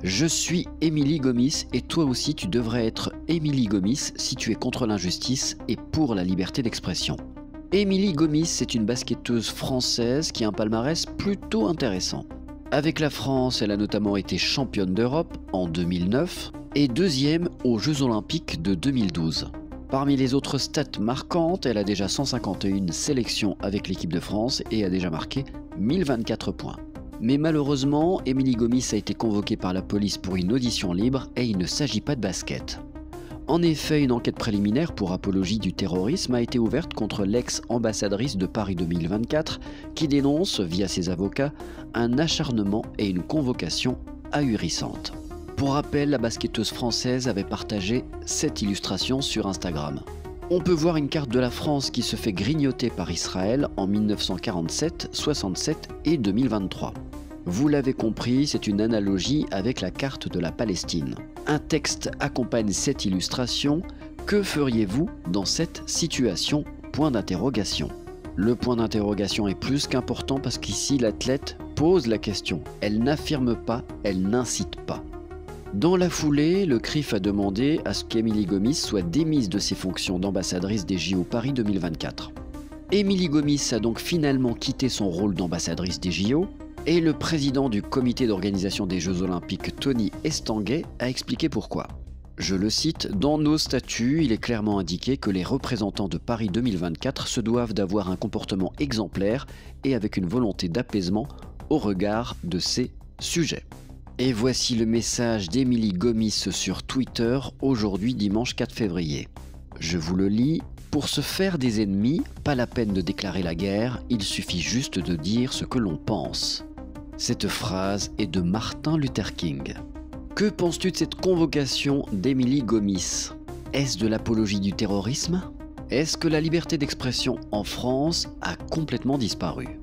Je suis Émilie Gomis et toi aussi tu devrais être Émilie Gomis si tu es contre l'injustice et pour la liberté d'expression. Émilie Gomis, c'est une basketteuse française qui a un palmarès plutôt intéressant. Avec la France, elle a notamment été championne d'Europe en 2009 et deuxième aux Jeux Olympiques de 2012. Parmi les autres stats marquantes, elle a déjà 151 sélections avec l'équipe de France et a déjà marqué 1024 points. Mais malheureusement, Émilie Gomis a été convoquée par la police pour une audition libre et il ne s'agit pas de basket. En effet, une enquête préliminaire pour apologie du terrorisme a été ouverte contre l'ex-ambassadrice de Paris 2024 qui dénonce, via ses avocats, un acharnement et une convocation ahurissante. Pour rappel, la basketteuse française avait partagé cette illustration sur Instagram. On peut voir une carte de la France qui se fait grignoter par Israël en 1947, 67 et 2023. Vous l'avez compris, c'est une analogie avec la carte de la Palestine. Un texte accompagne cette illustration. Que feriez-vous dans cette situation ? Point d'interrogation. Le point d'interrogation est plus qu'important parce qu'ici l'athlète pose la question. Elle n'affirme pas, elle n'incite pas. Dans la foulée, le CRIF a demandé à ce qu'Émilie Gomis soit démise de ses fonctions d'ambassadrice des JO Paris 2024. Émilie Gomis a donc finalement quitté son rôle d'ambassadrice des JO et le président du comité d'organisation des Jeux Olympiques, Tony Estanguet, a expliqué pourquoi. Je le cite, « Dans nos statuts, il est clairement indiqué que les représentants de Paris 2024 se doivent d'avoir un comportement exemplaire et avec une volonté d'apaisement au regard de ces sujets. » Et voici le message d'Émilie Gomis sur Twitter, aujourd'hui dimanche 4 février. Je vous le lis. Pour se faire des ennemis, pas la peine de déclarer la guerre, il suffit juste de dire ce que l'on pense. Cette phrase est de Martin Luther King. Que penses-tu de cette convocation d'Émilie Gomis ? Est-ce de l'apologie du terrorisme ? Est-ce que la liberté d'expression en France a complètement disparu ?